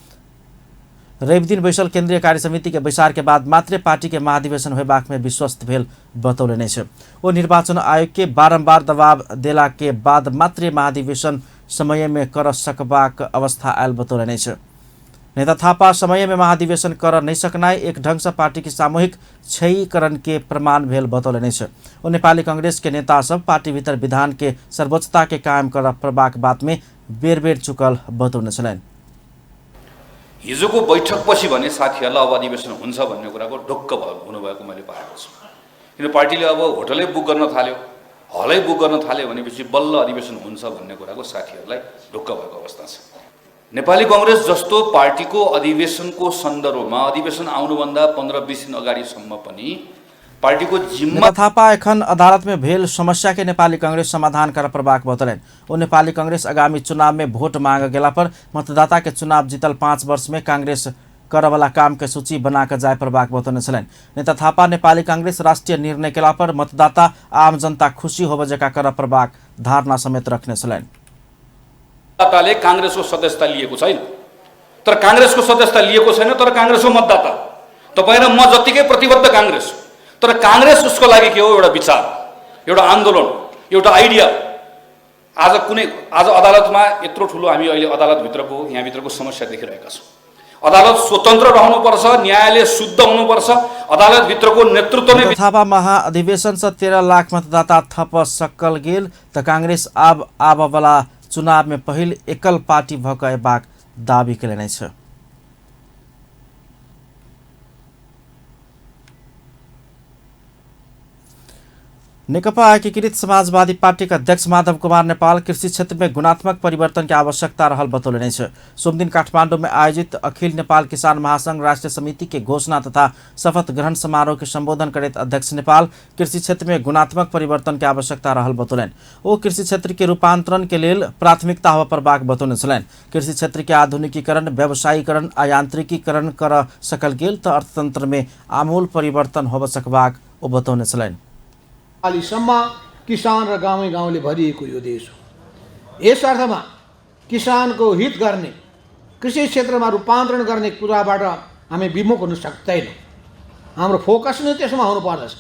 रवि दिन बैसल केंद्रीय कार्य समिति के विचार के बाद मात्र पार्टी के महाधिवेशन होबाक में विश्वस्त भेल बतौलने छ। ओ निर्वाचन आयोग के बारंबार दबाव देला के बाद मात्र महाधिवेशन समय में कर सकबाक अवस्था आयल बतौलने छ। नेता थापा समय में महाधिवेशन कर नहीं सकनाई एक ढंग से पार्टी की सामूहिक क्षयीकरण के प्रमाण भेल बतौलने छ। ओ नेपाली कांग्रेस के नेता सब पार्टी भीतर विधान के सर्वोच्चता के कायम कर प्रबाक बात में बेर बेर चुकल बतौने छन्। हिजोको बैठकपछि भने साथीहरुलाई अब अधिवेशन हुन्छ भन्ने कुराको ढुक्क हुनुभएको मैले पाएको छु। किन पार्टीले अब होटलै बुक गर्न थाल्यो, हलै बुक गर्न थाल्यो भनेपछि बल्ल अधिवेशन हुन्छ भन्ने कुराको साथीहरुलाई ढुक्क भएको अवस्था छ। नेपाली कांग्रेस जस्तो पार्टीको अधिवेशनको सन्दर्भमा अधिवेशन आउनुभन्दा 15-20 दिन अगाडिसम्म पनि पार्टीको जिम्मा थापा एखन अदालत में भेल समस्या के नेपाली कांग्रेस समाधान कर प्रबाक बतौलन। ओ नेपाली कांग्रेस आगामी चुनाव में वोट मांग गेला पर मतदाता के चुनाव जीतल 5 वर्ष में कांग्रेस करवाला काम के सूची बनाकर जाए प्रबाक बतौने छलन। नेता थापा नेपाली कांग्रेस राष्ट्रीय निर्णय केला पर मतदाता आम जनता खुशी होब जका कर प्रबाक धारणा समेत रखने छलन। मतदाताले कांग्रेसको सदस्यता लिएको छैन, तर कांग्रेसको सदस्यता लिएको छैन, तर कांग्रेसको मतदाता तपाई र म जतिकै प्रतिबद्ध कांग्रेस, तर कांग्रेस उसको लागि के हो एउटा विचार, एउटा आन्दोलन, एउटा आइडिया। आज अदालतमा यत्रो ठुलो हामी अहिले अदालत भित्रको यहाँ भित्रको समस्या देखिरहेका छौं। अदालत स्वतन्त्र रहनुपर्छ, न्यायालय शुद्ध हुनुपर्छ, अदालत भित्रको नेतृत्व नै थापा महाअधिवेशन से 13 लाख मतदाता थप सकल गेल त कांग्रेस आब वाला चुनाव में पहिल एकल पार्टी भएबाक दावी केलने छ। नेकपा एकीकृत समाजवादी पार्टी का अध्यक्ष माधव कुमार नेपाल कृषि क्षेत्र में गुणात्मक परिवर्तन की आवश्यकता रहल बतौलने छ। सोमदिन काठमाडौँ में आयोजित अखिल नेपाल किसान महासंघ राष्ट्रीय समिति के घोषणा तथा शपथ ग्रहण समारोह के संबोधन करते अध्यक्ष नेपाल कृषि क्षेत्र में गुणात्मक परिवर्तन की आवश्यकता रहल बतौलन। ओ कृषि क्षेत्र के रूपांतरण के लेल प्राथमिकता हवा प्रबाक बतौने छलन। कृषि क्षेत्र के आधुनिकीकरण, व्यवसायीकरण आ यांत्रिकीकरण कर सकल गेल त अर्थतंत्र में आमूल परिवर्तन हो सकबाक ओ बतौने छलन। सम्म किसान र गाउँले भरिएको यो देश हो। यस अर्थमा किसानको हित गर्ने कृषि क्षेत्रमा रूपान्तरण गर्ने कुराबाट हामी विमुख हुन सक्दैनौँ। हाम्रो फोकस नै त्यसमा हुनुपर्दछ।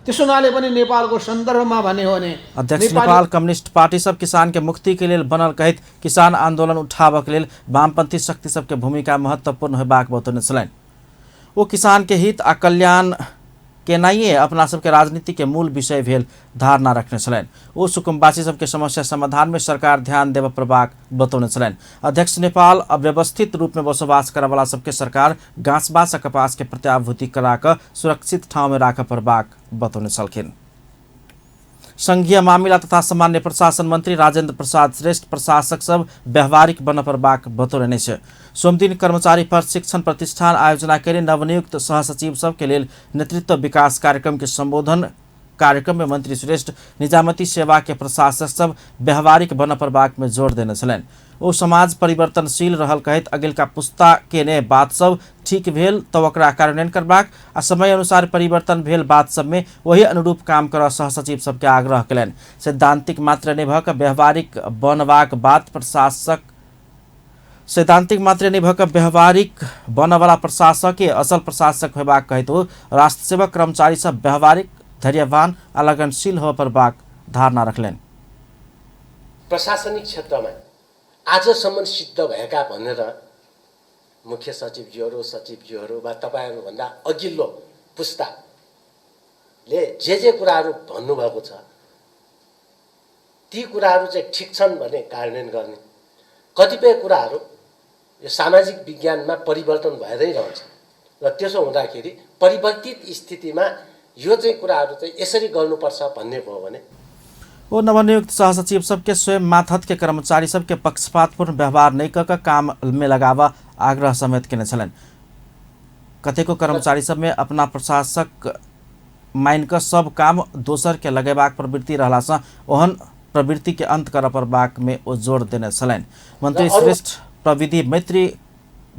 त्यसो हुनाले पनि नेपालको सन्दर्भमा भन्ने हो भने अध्यक्ष नेपाल कम्युनिस्ट पार्टी सब किसान के मुक्ति के लेल बनल कहैत किसान आंदोलन उठाबक लेल वामपंथी शक्ति सबके भूमिका महत्वपूर्ण होबाक बतौने छलनि। वो किसान के हित आ कल्याण केनाइए अपना सबके राजनीति के मूल विषय भेल धारणा रखने छलनि। वो सुकुम्बासी सबके समस्या समाधान में सरकार ध्यान देव प्रभाग बतौने छलनि। अध्यक्ष नेपाल अव्यवस्थित रूप में बसोबास करवाला सबके सरकार गाँस बास कपास के प्रत्याभूति कराक सुरक्षित ठाउँ में राख प्रभाग बतौने छलखिन। संघीय मामिला तथा सामान्य प्रशासन मंत्री राजेंद्र प्रसाद श्रेष्ठ प्रशासक सब व्यवहारिक बन प्रभाग बतौने छ। सोमदिन कर्मचारी प्रशिक्षण प्रतिष्ठान आयोजना के नवनियुक्त सहसचिव सब के लेल नेतृत्व विकास कार्यक्रम के संबोधन कार्यक्रम में मंत्री श्रेष्ठ निजामती सेवा के प्रशासक सब व्यवहारिक बन प्रभाग में जोर देने छलनि। ओ समाज परिवर्तनशील रहल कहैत अगिलका पुस्ता के ने बात सब ठीक भेल तो ओकरा कार्यान्वयन करबाक आ समय अनुसार परिवर्तन भेल बात सब में वही अनुरूप काम कर सहसचिव सबके आग्रह कयलनि। सैद्धांतिक मात्र नै भऽ कऽ व्यवहारिक बनबाक बात प्रशासक सैद्धांतिक मात्र नै भऽ कऽ व्यवहारिक बनवाला प्रशासक असल प्रशासक होबाक कहैत हो राष्ट्र सेवक कर्मचारी सब व्यवहारिक धैर्यवान आ लगनशील हो प्रभाग धारणा रखलनि। प्रशासनिक क्षेत्रमा आजसम्म सिद्ध भएका भनेर मुख्य सचिवज्यूहरू सचिवज्यूहरू वा तपाईँहरूभन्दा अघिल्लो पुस्ताले जे कुराहरू भन्नुभएको छ ती कुराहरू चाहिँ ठिक छन् भने कार्यान्वयन गर्ने। कतिपय कुराहरू यो सामाजिक विज्ञानमा परिवर्तन भएरै रहन्छ र त्यसो हुँदाखेरि परिवर्तित स्थितिमा यो चाहिँ कुराहरू चाहिँ यसरी गर्नुपर्छ भन्ने भयो भने वो नवनियुक्त सहसचिव सबके स्वयं माथत के कर्मचारी सबके पक्षपातपूर्ण व्यवहार नहीं कर काम में लगावा आग्रह समेत केने छलनि। कतेको कर्मचारी सब में अपना प्रशासक माइन का सब काम दोसर के लगेबाक प्रवृत्ति रहला सँ ओहन प्रवृत्ति के अंत कर परबाक में ओ जोर देने छलनि। मंत्री श्रेष्ठ प्रविधि मैत्री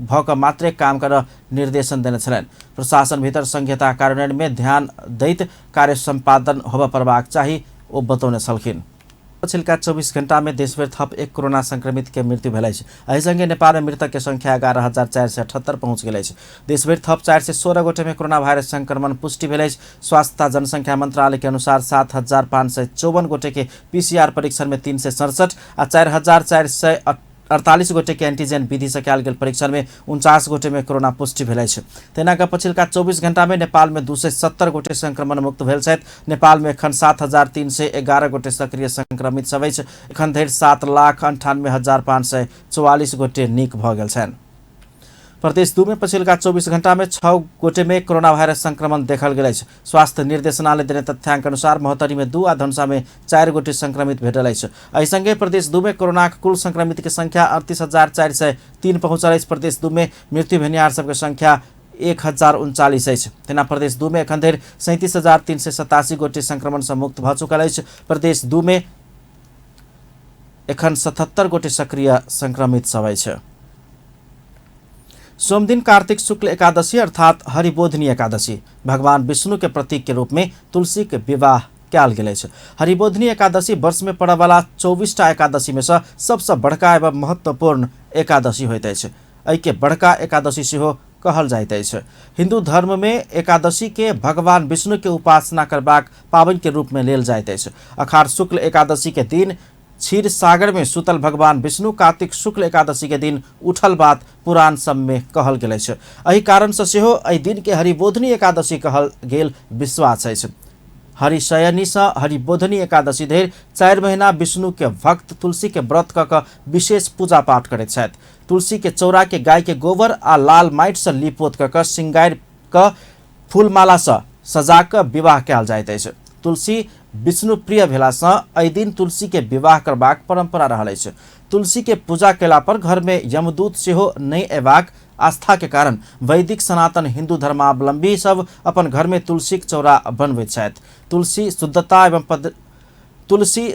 भक मात्रै काम कर निर्देशन देने छलनि। प्रशासन भीतर संहिता कार्यान्वयन में ध्यान दैत कार्य संपादन होब परबाक चाही ओ बतौने छलखिन। पछिल्का 24 घण्टा में देशभर थप 1 कोरोना संक्रमित के मृत्यु भेल अछि। एहिसँगै नेपाल में मृतक के संख्या 11,478 पहुँच गेल अछि। देशभर थप 416 गोटे में कोरोना वायरस संक्रमण पुष्टि भेल अछि। स्वास्थ्य तथा जनसंख्या मंत्रालय के अनुसार 7,554 गोटे के PCR परीक्षण में 367 आ 4,448 गोटे के एंटीजन विधि से कयल गेल परीक्षण में 49 गोटे में कोरोना पुष्टि भेल अछि। तेना कऽ पछिल्का 24 घण्टा में नेपाल में 270 गोटे संक्रमण मुक्त भेल छथि। नेपाल में एखन 7,311 गोटे सक्रिय संक्रमित सब अछि। एखन धरि 7,98,544 गोटे नीक भऽ गेल छनि। प्रदेश 2 में पछिल्का 24 घण्टा में 6 गोटे में कोरोना वायरस संक्रमण देखल गेल अछि। स्वास्थ्य निर्देशनालय देने तथ्याङ्क अनुसार महोत्तरी में 2 आ धनुषा में 4 गोटे संक्रमित भेटल अछि। एहिसँगै प्रदेश 2 में कोरोना कुल संक्रमित के संख्या 38,403 पहुँचल अछि। प्रदेश 2 में मृत्यु भेनिहार सबके संख्या 1,039 अछि। तेना प्रदेश 2 में एखन धरि 37,387 गोटे संक्रमण से मुक्त भऽ चुकल अछि। प्रदेश 2 में एखन 77 गोटे सक्रिय संक्रमित सब अछि। सोमदिन कार्तिक शुक्ल एकादशी अर्थात हरिबोधिनी एकादशी भगवान विष्णु के प्रतीक के रूप में तुलसी के विवाह कयल गेल अछि। हरिबोधिनी एकादशी वर्ष में पड़े वाला 24टा एकादशी में से सबसे बड़का एवं महत्वपूर्ण एकादशी होइत अछि। एहि के बड़का एकादशी सेहो कहल जाइत अछि। हिंदू धर्म में एकादशी के भगवान विष्णु के उपासना करबाक पावनि के रूप में लेल जाइत अछि। अखाड़ शुक्ल एकादशी के दिन क्षीर सागर में सुतल भगवान विष्णु कार्तिक शुक्ल एकादशी के दिन उठल बात पुराण सब में कहल गेल अछि। एहि कारण से सेहो एहि दिन के हरिबोधिनी एकादशी कहल गेल विश्वास अछि। हरिशयनी से हरिबोधिनी एकादशी धरि 4 महीना विष्णु के भक्त तुलसी के व्रत कऽ कऽ विशेष पूजा पाठ करैत छथि। तुलसी के चौरा के गाय के गोबर आ लाल माटि से लीपोत कऽ कऽ श्रृंगार कऽ फूलमाला से सजा कऽ विवाह कयल जाइत अछि। तुलसी विष्णु प्रिय भेला सँ एहि दिन तुलसी के विवाह करबाक परंपरा रहल अछि। तुलसी के पूजा केला पर घर में यमदूत सेहो नहीं अयबाक आस्था के कारण वैदिक सनातन हिंदू धर्मावलंबी सब अपन घर में तुलसी के चौरा बनबैत छथि। तुलसी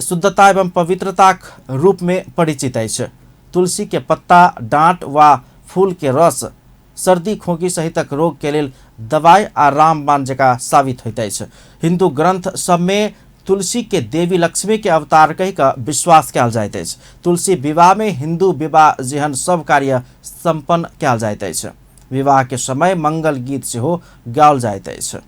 शुद्धता एवं पवित्रता रूप में परिचित अछि। तुलसी के पत्ता डांट वा फूल के रस सर्दी खोखी सहितक रोग के लेल दवाई आ रामबाण जकाँ साबित होइत अछि। हिंदू ग्रंथ सब में तुलसी के देवी लक्ष्मी के अवतार कहि कऽ विश्वास कयल जाइत अछि। तुलसी विवाह में हिंदू विवाह जेहन सब कार्य संपन्न कयल जाइत अछि। विवाह के समय मंगल गीत सेहो गाओल जाइत अछि।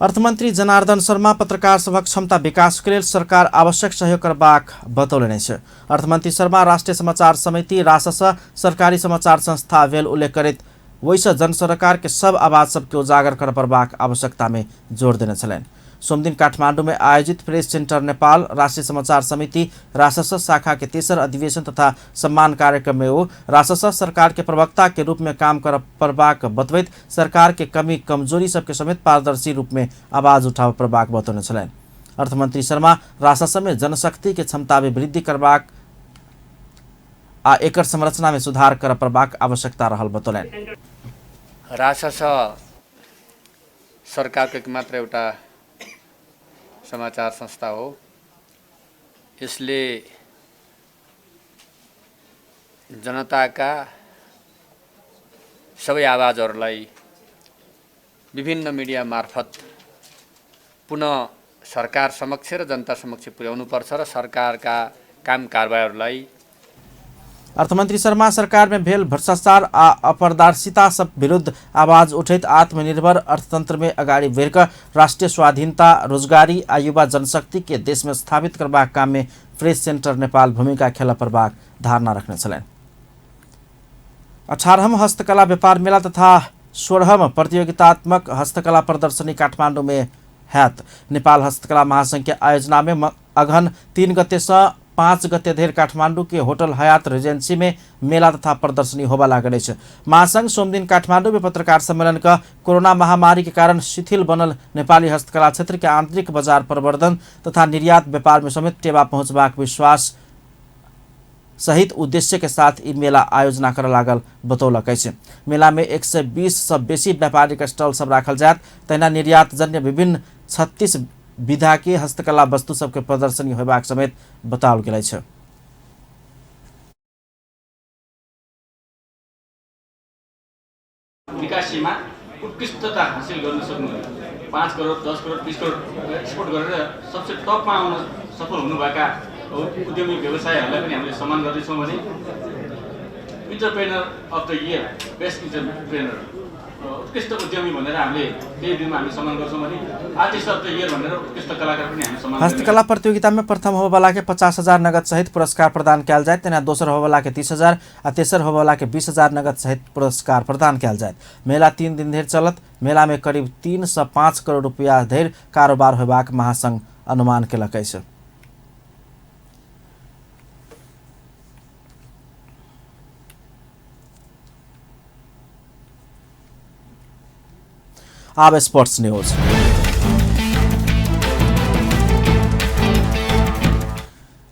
अर्थमन्त्री जनार्दन शर्मा पत्रकार सभक क्षमता विकास के लेल सरकार आवश्यक सहयोग करबाक बतौलनि अछि। अर्थमन्त्री शर्मा राष्ट्रिय समाचार समिति रासस सरकारी समाचार संस्था भेल उल्लेख करैत वैसे जन सरकार के सब आवाज सबके उजागर कर पड़बाक आवश्यकता में जोर देने छलनि। सोमदिन काठमांडू में आयोजित प्रेस सेंटर नेपाल राष्ट्रीय समाचार समिति रासस शाखा के तेसर अधिवेशन तथा सम्मान कार्यक्रम में वो रासस सरकार के प्रवक्ता के रूप में काम कर पड़बाक बतबैत सरकार के कमी कमजोरी सबके समेत पारदर्शी रूप में आवाज उठाव पड़बाक बतौने छलनि। अर्थमंत्री शर्मा रासस में जनशक्ति के क्षमता में वृद्धि करबाक आ एकर संरचना में सुधार कर पड़बाक आवश्यकता रहल बतौलनि। रासस सरकारको एक मात्र एउटा समाचार संस्था हो। यसले जनताका सबै आवाजहरूलाई विभिन्न मिडिया मार्फत पुनः सरकार समक्ष र जनता समक्ष पुर्याउनुपर्छ र सरकारका काम कारबाहीहरूलाई अर्थमन्त्री शर्मा सरकार में भेल भ्रष्टाचार आ अपारदर्शिता सब विरुद्ध आवाज उठैत आत्मनिर्भर अर्थतंत्र में अगाडि बढ़कर राष्ट्रीय स्वाधीनता रोजगारी आ युवा जनशक्ति के देश में स्थापित करबाक काम में प्रेस सेंटर नेपाल भूमिका खेल पड़बाक धारणा रखने छलनि। 18वां हस्तकला व्यापार मेला तथा 16वां प्रतियोगितात्मक हस्तकला प्रदर्शनी काठमाडौँ में हैत। नेपाल हस्तकला महासंघ के आयोजना में अघन 3 गते से 5 गते धरि काठमांडू के होटल हयात रेजेंसी में मेला तथा प्रदर्शनी होबा लागल अछि। महासंघ सोमदिन काठमांडू में पत्रकार सम्मेलन का कोरोना महामारी के कारण शिथिल बनल नेपाली हस्तकला क्षेत्र के आंतरिक बाजार प्रवर्धन तथा निर्यात व्यापार में समेत टेवा पहुंचबाक विश्वास सहित उद्देश्य के साथ ई मेला आयोजना कर लागल बतौलक अछि। मेला में 120 से बेसी व्यापारिक स्टॉल सब राखल जायत। तहिना निर्यात जन्य विभिन्न 36 विधा के हस्तकला वस्तु सबके प्रदर्शनी होबाक समेत बताओल गेल अछि। विकासीमा उत्कृष्टता हासिल गर्न सक्नु 5 करोड 10 करोड 20 करोड एक्सपोर्ट गरेर सबसे टपमा आउन सफल हुनुभएका उद्यमी व्यवसायहरूलाई पनि हामीले सम्मान गर्दैछौँ भने entrepreneur of the year best entrepreneur उत्कृष्ट उद्यमी भनेर हामीले केही दिनमा हामी सम्मान गर्छौँ भने आर्टिस्ट अफ द इयर भनेर उत्कृष्ट कलाकार पनि हामी सम्मान गर्छौँ। हस्तकला प्रतियोगिता में प्रथम होबवाला के 50,000 नगद सहित पुरस्कार प्रदान कयल जायत। तेना दोसर होबवाला के 30,000 आ तेसर होबवाला के 20,000 नगद सहित पुरस्कार प्रदान कयल जायत। मेला 3 दिन धरि चलत। मेला में करीब 3 से 5 करोड़ रुपया धरि कारोबार होबाक महासंघ अनुमान केलक अछि। अब स्पोर्ट्स न्यूज।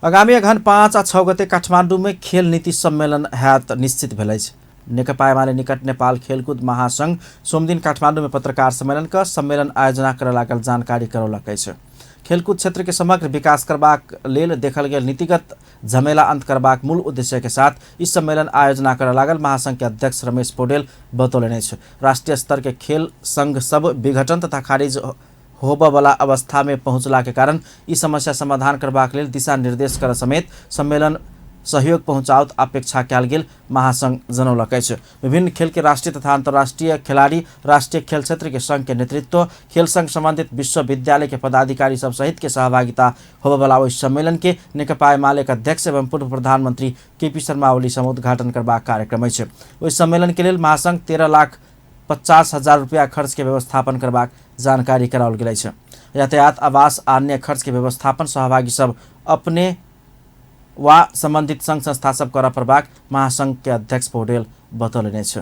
आगामी अघन 5 आ 6 गते काठमांडू में खेल नीति सम्मेलन हैत निश्चित भेल अछि। नेकपा एमाले निकट नेपाल खेलकूद महासंघ सोमदिन काठमांडू में पत्रकार सम्मेलन का सम्मेलन आयोजना कर लागल जानकारी करौलक अछि। खेलकूद क्षेत्र के समग्र विकास करबाक लेल देखल गेल नीतिगत झमेला अंत करबाक मूल उद्देश्य के साथ इस सम्मेलन आयोजना कर लागल महासंघ के अध्यक्ष रमेश पौडेल बतौलनि अछि। राष्ट्रीय स्तर के खेल संघ सब विघटन तथा खारिज होबवाला अवस्था में पहुंचला के कारण इस समस्या समाधान करबाक लेल दिशा निर्देश कर समेत सम्मेलन सहयोग पहुंचाओत अपेक्षा कयल गेल महासंघ जनौलक अछि। विभिन्न खेल के राष्ट्रीय तथा अंतर्राष्ट्रीय खिलाड़ी राष्ट्रीय खेल क्षेत्र के संघ के नेतृत्व खेल संघ संबंधित विश्वविद्यालय के पदाधिकारी सब सहित के सहभागिता होबवाला ओहि सम्मेलन के नेकपा एमाले के अध्यक्ष एवं पूर्व प्रधानमंत्री केपी शर्मा ओली सम उद्घाटन करबाक कार्यक्रम अछि। ओहि सम्मेलन के लेल महासंघ 13,50,000 रुपया खर्च के व्यवस्थापन करबाक जानकारी कराओल गेल अछि। यातायात आवास आ अन्य खर्च के व्यवस्थापन सहभागी सब अपने वा संबंधित संघ संस्था सब कर पड़बाक महासंघ के अध्यक्ष पौडेल बतौलनि अछि।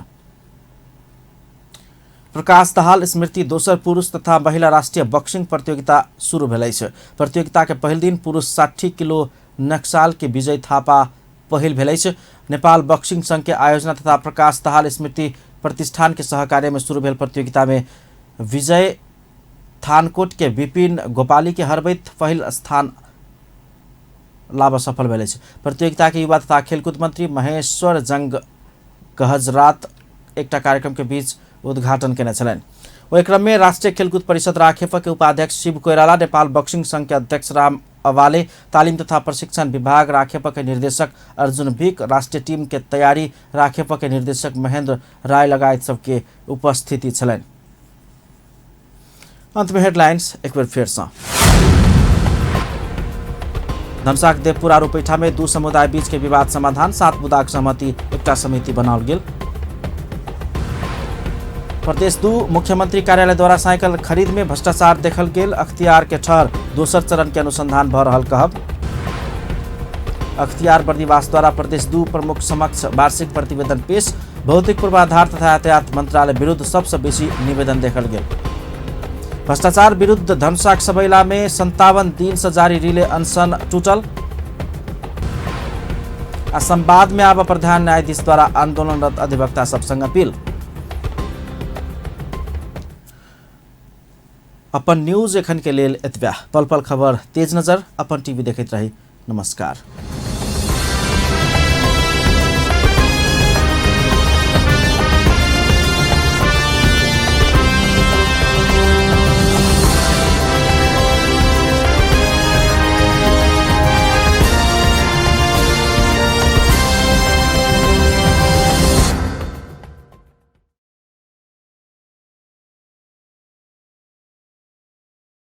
प्रकाश दाहाल स्मृति दोसर पुरुष तथा महिला राष्ट्रीय बॉक्सिंग प्रतियोगिता शुरू भेल अछि। प्रतियोगिता के पहिल दिन पुरुष 60 किलो नक्साल के विजय थापा पहिल भेल अछि। नेपाल बॉक्सिंग संघ के आयोजना तथा प्रकाश दाहाल स्मृति प्रतिष्ठान के सहकार्य में शुरू भेल प्रतियोगिता में विजय थानकोट के विपिन गोपाली के हरबैत पहिल स्थान लाभ सफल भेल अछि। प्रतियोगिता के युवा तथा खेलकूद मंत्री महेश्वर जंग गहजरात एकटा कार्यक्रम के बीच उद्घाटन केने छलनि। ओहि क्रम में राष्ट्रीय खेलकूद परिषद राखेपा के उपाध्यक्ष शिव कोइराला, नेपाल बक्सिंग संघ के अध्यक्ष राम अवाले, तालीम तथा प्रशिक्षण विभाग राखेपा के निर्देशक अर्जुन विक, राष्ट्रीय टीम के तैयारी राखेपा के निर्देशक महेंद्र राय लगायत सबके उपस्थिति छलनि। अंत में हेडलाइंस एक बार फिर से। धनसाक देवपुर और उपैठा में दू समुदाय बीच के विवाद समाधान, 7 बुदाक सहमति एकटा समिति बनाओल गेल। प्रदेश 2 मुख्यमंत्री कार्यालय द्वारा साइकिल खरीद में भ्रष्टाचार देखल गेल, अख्तियार के ठहर दोसर चरण के अनुसंधान भ रहल कहब। अख्तियार बर्दिवास द्वारा प्रदेश 2 प्रमुख समक्ष वार्षिक प्रतिवेदन पेश, भौतिक पूर्वाधार तथा यातायात मंत्रालय विरुद्ध सबसे बेसी निवेदन देखल गेल। भ्रष्टाचार विरुद्ध धनसाक सबैला में 57 दिन से जारी रिले अनशन टूटल। संवाद में आब प्रधान न्यायाधीश द्वारा आंदोलनरत अधिवक्ता सबसंग अपील। अपन न्यूज एखन के लेल एतबा। पल पल खबर तेज नजर अपन टीवी देखैत रही। नमस्कार।